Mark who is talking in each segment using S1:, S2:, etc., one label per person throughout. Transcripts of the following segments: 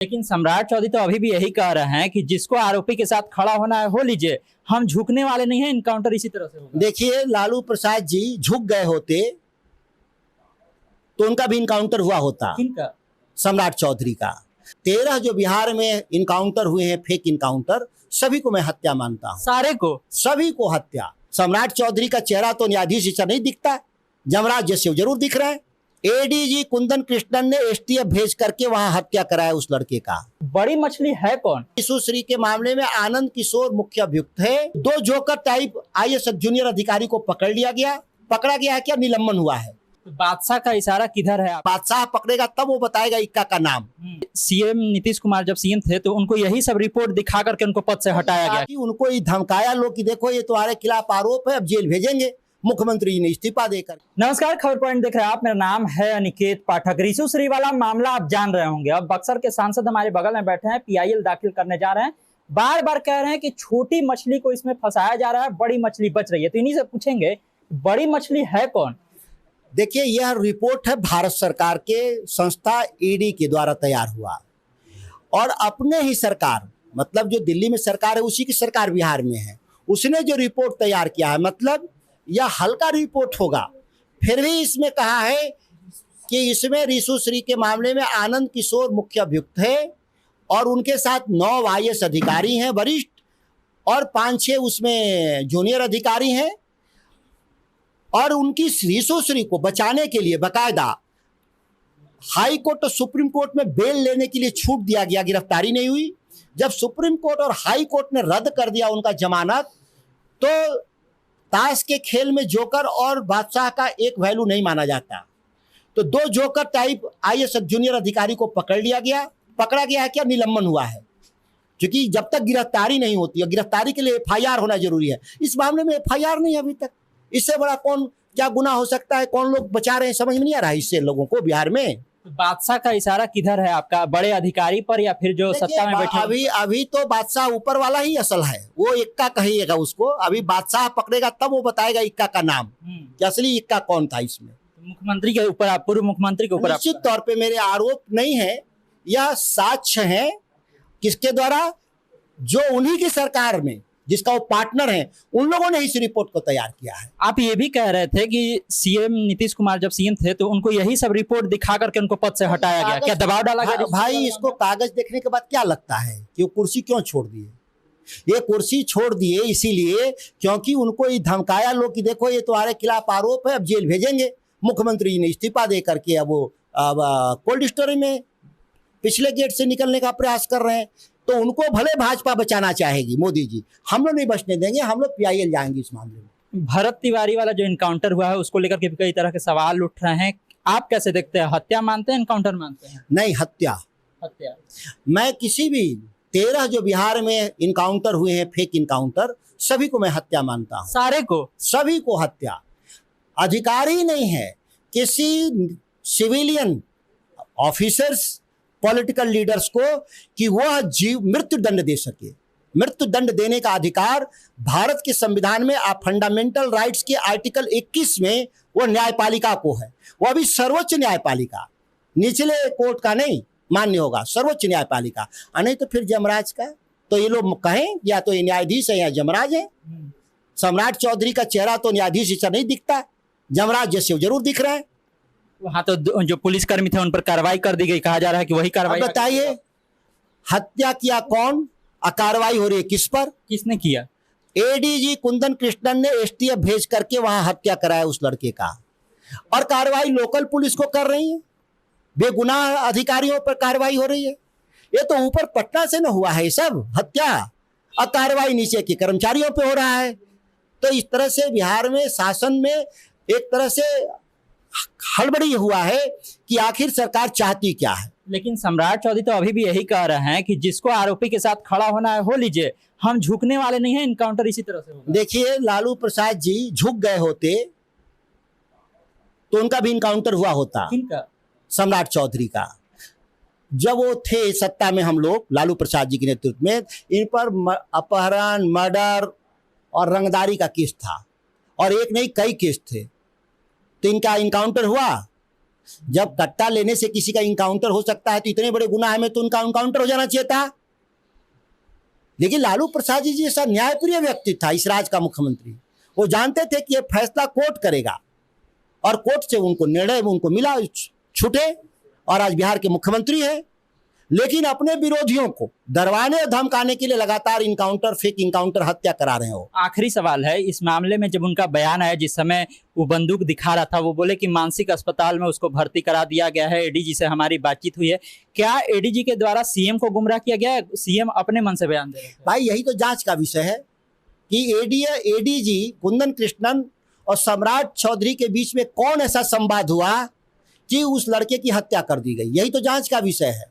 S1: लेकिन सम्राट चौधरी तो अभी भी यही कह रहे हैं कि जिसको आरोपी के साथ खड़ा होना है हो लीजिए, हम झुकने वाले नहीं हैं, इनकाउंटर इसी तरह से होगा।
S2: देखिए, लालू प्रसाद जी झुक गए होते तो उनका भी इनकाउंटर हुआ होता।
S1: किनका?
S2: सम्राट चौधरी का। 13 जो बिहार में इनकाउंटर हुए हैं, फेक इनकाउंटर, सभी को मैं हत्या मानता हूं।
S1: सारे को?
S2: सभी को हत्या। सम्राट चौधरी का चेहरा तो न्यायाधीश से नहीं दिखता, जमराज जैसे जरूर दिख रहा है। एडीजी कुंदन कृष्णन ने एसटीएफ भेज करके वहां हत्या कराया उस लड़के का।
S1: बड़ी मछली है कौन?
S2: सुश्री के मामले में आनंद किशोर मुख्य अभियुक्त है। 2 जोकर टाइप आईएएस जूनियर अधिकारी को पकड़ लिया गया। पकड़ा गया है क्या? निलंबन हुआ है।
S1: तो बादशाह का इशारा किधर है?
S2: बादशाह पकड़ेगा तब वो बताएगा इक्का का नाम।
S1: सीएम नीतीश कुमार जब सीएम थे तो उनको यही सब रिपोर्ट दिखा करके उनको पद से हटाया गया।
S2: उनको ही धमकाया लोग कि देखो ये तुम्हारे खिलाफ आरोप है, अब जेल भेजेंगे। मुख्यमंत्री जी ने इस्तीफा देकर।
S1: नमस्कार, खबर पॉइंट देख रहे हैं आप। मेरा नाम है अनिकेत पाठक। रिशु श्री वाला मामला आप जान रहे होंगे। अब बक्सर के सांसद हमारे बगल में बैठे हैं, पीआईएल दाखिल करने जा रहे हैं। बार बार कह रहे हैं कि छोटी मछली को इसमें फंसाया जा रहा है, बड़ी मछली बच रही है। तो इन्हीं से पूछेंगे, बड़ी मछली है कौन?
S2: देखिए, यह रिपोर्ट है भारत सरकार के संस्था ईडी के द्वारा तैयार हुआ, और अपने ही सरकार, मतलब जो दिल्ली में सरकार है उसी की सरकार बिहार में है, उसने जो रिपोर्ट तैयार किया है, मतलब यह हल्का रिपोर्ट होगा। फिर भी इसमें कहा है कि इसमें रिशु श्री के मामले में आनंद किशोर मुख्य अभियुक्त है और उनके साथ 9 आईएएस अधिकारी हैं वरिष्ठ, और 5-6 उसमें जूनियर अधिकारी हैं। और उनकी रिशु श्री को बचाने के लिए बकायदा हाई कोर्ट और सुप्रीम कोर्ट में बेल लेने के लिए छूट दिया गया, गिरफ्तारी नहीं हुई। जब सुप्रीम कोर्ट और हाई कोर्ट ने रद्द कर दिया उनका जमानत, तो ताश के खेल में जोकर और बादशाह का एक वैल्यू नहीं माना जाता। तो 2 जोकर टाइप आईएएस जूनियर अधिकारी को पकड़ लिया गया। पकड़ा गया है क्या? निलंबन हुआ है, क्योंकि जब तक गिरफ्तारी नहीं होती है, गिरफ्तारी के लिए एफआईआर होना जरूरी है। इस मामले में एफआईआर नहीं अभी तक। इससे बड़ा कौन क्या गुनाह हो सकता है? कौन लोग बचा रहे हैं, समझ में नहीं आ रहा है इससे लोगों को बिहार में।
S1: बादशाह का इशारा किधर है आपका? बड़े अधिकारी पर या फिर जो सत्ता में बैठे?
S2: अभी तो बादशाह ऊपर वाला ही असल है, वो इक्का कहिएगा उसको। अभी बादशाह पकड़ेगा तब वो बताएगा इक्का का नाम कि असली इक्का कौन था इसमें।
S1: मुख्यमंत्री के ऊपर, आप पूर्व मुख्यमंत्री के ऊपर?
S2: निश्चित तौर पे मेरे आरोप नहीं है, यह साक्ष्य है। किसके द्वारा? जो उन्हीं की सरकार में जिसका वो पार्टनर है, उन लोगों ने इस रिपोर्ट को तैयार किया है।
S1: आप ये भी कह रहे थे कि सीएम नीतीश कुमार जब सीएम थे तो उनको यही सब रिपोर्ट दिखा करके उनको पद से हटाया गया। क्या दबाव डाला गया?
S2: भाई, इसको कागज देखने के बाद क्या लगता है कि वो कुर्सी क्यों छोड़ दिए? ये कुर्सी छोड़ दिए इसीलिए क्योंकि उनको ही धमकाया लोग कि देखो ये तुम्हारे खिलाफ आरोप है, अब जेल भेजेंगे। मुख्यमंत्री जी ने इस्तीफा दे करके अब वो कोल्ड स्टोरेज में पिछले गेट से निकलने का प्रयास कर रहे हैं। तो उनको भले भाजपा बचाना चाहेगी, मोदी जी, हम लोग नहीं बचने देंगे। हम लोग पीआईएल जाएंगे इस मामले में।
S1: भरत तिवारी वाला जो इनकाउंटर हुआ है उसको लेकर के कई तरह के सवाल उठ रहे हैं। आप कैसे देखते हैं? हत्या मानते हैं, इनकाउंटर मानते हैं?
S2: नहीं, हत्या।
S1: हत्या।
S2: मैं किसी भी 13 जो बिहार में इनकाउंटर हुए हैं, फेक इनकाउंटर, सभी को मैं हत्या मानता हूँ।
S1: सारे को? सभी
S2: को हत्या। अधिकार ही नहीं है किसी सिविलियन ऑफिसर्स, पॉलिटिकल लीडर्स को कि वह मृत्यु दंड दे सके। मृत्यु दंड देने का अधिकार भारत के संविधान में, फंडामेंटल राइट्स के आर्टिकल 21 में वो न्यायपालिका को है। वो अभी सर्वोच्च न्यायपालिका, निचले कोर्ट का नहीं मान्य होगा, सर्वोच्च न्यायपालिका। नहीं तो फिर जमराज का। तो ये लोग कहें या तो ये न्यायाधीश है या जमराज है। सम्राट चौधरी का चेहरा तो न्यायाधीश से नहीं दिखता, जमराज जैसे जरूर दिख रहा है।
S1: वहाँ तो जो पुलिसकर्मी थे उन पर कार्रवाई कर दी गई, कहा जा रहा है कि वही कार्रवाई।
S2: बताइए, हत्या किया कौन? कार्रवाई हो रही है किस पर?
S1: किसने किया?
S2: एडीजी कुंदन कृष्णन ने एसटीएफ भेज करके वहां हत्या कराया उस लड़के का, और कार्रवाई लोकल पुलिस को कर रही है। बेगुनाह अधिकारियों पर कार्रवाई हो रही है। ये तो ऊपर पटना से न हुआ है सब हत्या, और कार्रवाई नीचे के कर्मचारियों पे हो रहा है। तो इस तरह से बिहार में शासन में एक तरह से हड़बड़ी हुआ है कि आखिर सरकार चाहती क्या है।
S1: लेकिन सम्राट चौधरी तो अभी भी यही कह रहे हैं कि जिसको आरोपी के साथ खड़ा होना है हो लीजिए, हम झुकने वाले नहीं हैं, इनकाउंटर इसी तरह से होगा।
S2: देखिए, लालू प्रसाद जी झुक गए होते तो उनका भी इनकाउंटर हुआ होता।
S1: किनका?
S2: सम्राट चौधरी का। जब वो थे सत्ता में, हम लोग लालू प्रसाद जी के नेतृत्व में, इन पर अपहरण, मर्डर और रंगदारी का केस था, और एक नहीं कई केस थे। तो इनका इनकाउंटर हुआ। जब कट्टा लेने से किसी का इनकाउंटर हो सकता है तो इतने बड़े गुनाह में तो उनका इनकाउंटर हो जाना चाहिए था। लेकिन लालू प्रसाद जी जैसा न्यायप्रिय व्यक्ति था इस राज्य का मुख्यमंत्री, वो जानते थे कि ये फैसला कोर्ट करेगा और कोर्ट से उनको निर्णय उनको मिला, छूटे और आज बिहार के मुख्यमंत्री हैं। लेकिन अपने विरोधियों को डरवाने और धमकाने के लिए लगातार इनकाउंटर, फेक इनकाउंटर, हत्या करा रहे हो।
S1: आखिरी सवाल है इस मामले में, जब उनका बयान आया जिस समय वो बंदूक दिखा रहा था, वो बोले कि मानसिक अस्पताल में उसको भर्ती करा दिया गया है, एडीजी से हमारी बातचीत हुई है। क्या एडीजी के द्वारा सीएम को गुमराह किया गया है? सीएम अपने मन से बयान दे रहे हैं।
S2: भाई यही तो जांच का विषय है कि एडीजी कुंदन कृष्णन और सम्राट चौधरी के बीच में कौन ऐसा संवाद हुआ कि उस लड़के की हत्या कर दी गई। यही तो जांच का विषय है,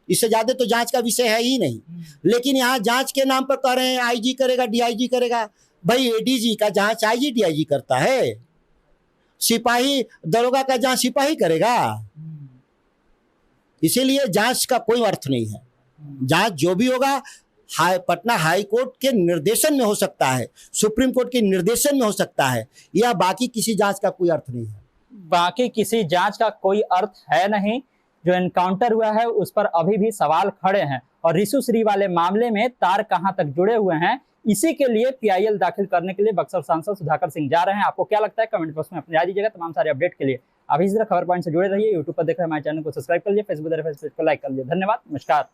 S2: इससे ज्यादा तो जांच का विषय है ही नहीं। लेकिन यहाँ जांच के नाम पर कह रहे हैं आईजी करेगा, डीआईजी करेगा। भाई एडीजी का जांच आईजी डीआईजी करता है, सिपाही दरोगा का जांच सिपाही करेगा। इसीलिए जांच का कोई अर्थ नहीं है। जांच जो भी होगा पटना हाई कोर्ट के निर्देशन में हो सकता है, सुप्रीम कोर्ट के निर्देशन में हो सकता है, या बाकी किसी जांच का कोई अर्थ नहीं है।
S1: बाकी किसी जांच का कोई अर्थ है नहीं। जो एनकाउंटर हुआ है उस पर अभी भी सवाल खड़े हैं और रिशु श्री वाले मामले में तार कहां तक जुड़े हुए हैं, इसी के लिए पीआईएल दाखिल करने के लिए बक्सर सांसद सुधाकर सिंह जा रहे हैं। आपको क्या लगता है कमेंट बॉक्स में अपनी राय दीजिएगा। तमाम सारे अपडेट के लिए आप इसी तरह खबर पॉइंट से जुड़े रहिए। यूट्यूब पर देख रहे हैं हमारे चैनल को सब्सक्राइब कर लीजिए, फेसबुक पर पेज को लाइक कर लीजिए। धन्यवाद, नमस्कार।